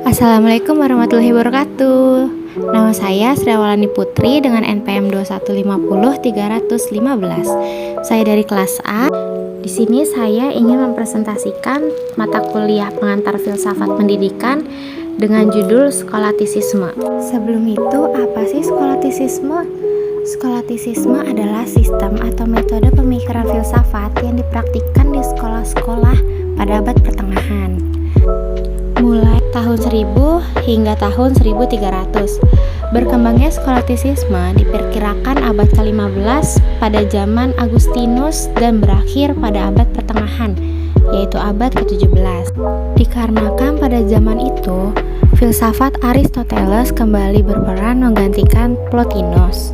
Assalamualaikum warahmatullahi wabarakatuh. Nama saya Sriawalani Putri dengan NPM 2150315. Saya dari kelas A. Di sini saya ingin mempresentasikan mata kuliah pengantar filsafat pendidikan dengan judul skolatisisme. Sebelum itu, apa sih skolatisisme? Skolatisisme adalah sistem atau metode pemikiran filsafat yang dipraktikkan di sekolah-sekolah pada abad pertengahan, mulai tahun 1000 hingga tahun 1300. Berkembangnya skolatisisme diperkirakan abad ke-15 pada zaman Agustinus dan berakhir pada abad pertengahan, yaitu abad ke-17. Dikarenakan pada zaman itu, filsafat Aristoteles kembali berperan menggantikan Plotinus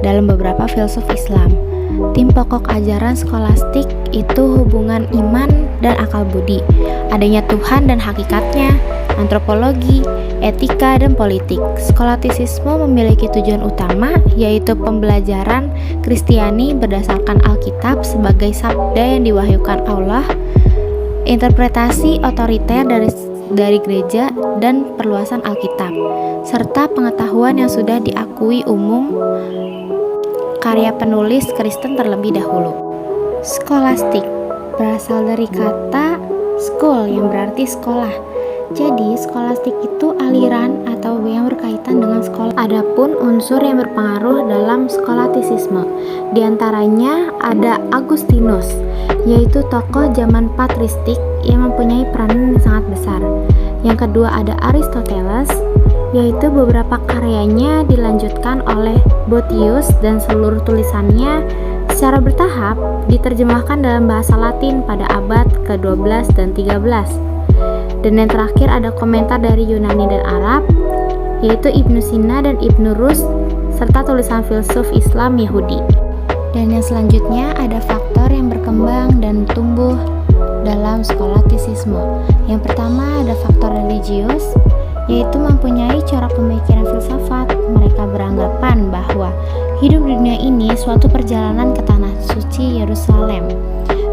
dalam beberapa filsuf Islam. Tim pokok ajaran skolastik itu hubungan iman dan akal budi, adanya Tuhan dan hakikatnya, antropologi, etika, dan politik. Skolatisisme memiliki tujuan utama, yaitu pembelajaran Kristiani berdasarkan Alkitab sebagai sabda yang diwahyukan Allah, interpretasi otoriter dari gereja dan perluasan Alkitab, serta pengetahuan yang sudah diakui umum karya penulis Kristen terlebih dahulu. Skolastik berasal dari kata school yang berarti sekolah. Jadi, skolastik itu aliran atau yang berkaitan dengan sekolah. Adapun unsur yang berpengaruh dalam skolatisisme, diantaranya ada Agustinus, yaitu tokoh zaman patristik yang mempunyai peranan yang sangat besar. Yang kedua ada Aristoteles, yaitu beberapa karyanya dilanjutkan oleh Boethius dan seluruh tulisannya secara bertahap diterjemahkan dalam bahasa Latin pada abad ke-12 dan 13. Dan yang terakhir ada komentar dari Yunani dan Arab, yaitu Ibnu Sina dan Ibnu Rus, serta tulisan filsuf Islam Yahudi. Dan yang selanjutnya ada faktor yang berkembang dan tumbuh dalam skolatisisme. Yang pertama ada faktor religius, yaitu mempunyai corak pemikiran filsafat. Mereka beranggapan bahwa hidup di dunia ini suatu perjalanan ke tanah suci Yerusalem.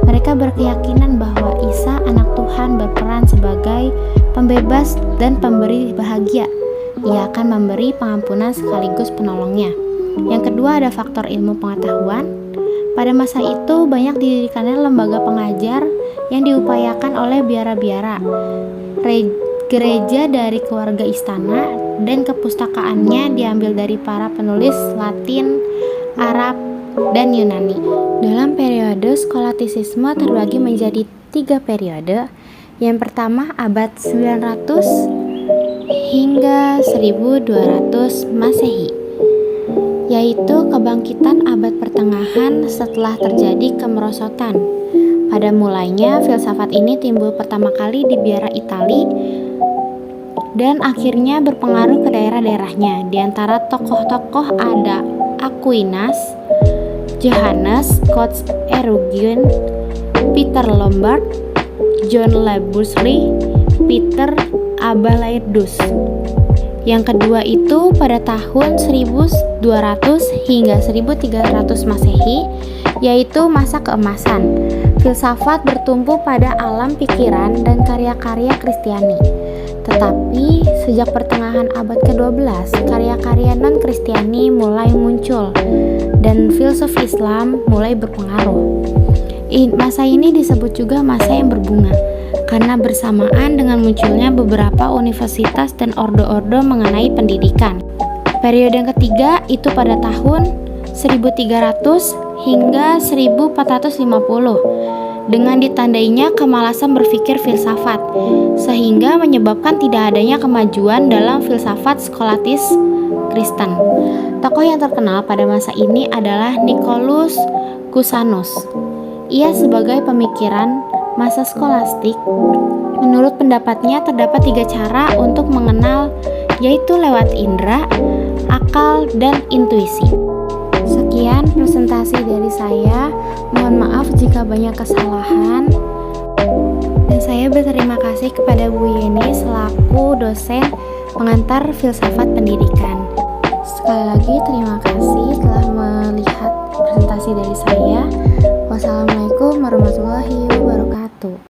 Mereka berkeyakinan bahwa Isa anak Tuhan berperan sebagai pembebas dan pemberi bahagia. Ia akan memberi pengampunan sekaligus penolongnya. Yang kedua ada faktor ilmu pengetahuan. Pada masa itu banyak didirikannya lembaga pengajar yang diupayakan oleh biara-biara, gereja dari keluarga istana, dan kepustakaannya diambil dari para penulis Latin, Arab, dan Yunani. Dalam periode skolatisisme terbagi menjadi 3 periode. Yang pertama abad 900 hingga 1200 Masehi, yaitu kebangkitan abad pertengahan setelah terjadi kemerosotan. Pada mulanya filsafat ini timbul pertama kali di biara Itali dan akhirnya berpengaruh ke daerah-daerahnya. Di antara tokoh-tokoh ada Aquinas, Johannes Koch-Erugin, Peter Lombard, John Labussy, Peter Abelaerdus. Yang kedua itu pada tahun 1200 hingga 1300 Masehi, yaitu masa keemasan. Filsafat bertumpu pada alam pikiran dan karya-karya Kristiani. Tetapi sejak pertengahan abad ke-12, karya-karya non-Kristiani mulai muncul dan filsuf Islam mulai berpengaruh. Masa ini disebut juga masa yang berbunga karena bersamaan dengan munculnya beberapa universitas dan ordo-ordo mengenai pendidikan. Periode yang ketiga itu pada tahun 1300 hingga 1450 dengan ditandainya kemalasan berpikir filsafat, sehingga menyebabkan tidak adanya kemajuan dalam filsafat skolatis Kristen. Tokoh yang terkenal pada masa ini adalah Nicolaus Cusanus. Ia sebagai pemikiran masa skolastik. Menurut pendapatnya terdapat 3 cara untuk mengenal, yaitu lewat indera, akal, dan intuisi. Sekian presentasi dari saya. Mohon maaf jika banyak kesalahan. Dan saya berterima kasih kepada Bu Yeni selaku dosen pengantar filsafat pendidikan. Sekali lagi terima kasih telah melihat presentasi dari saya. Wassalamualaikum warahmatullahi wabarakatuh.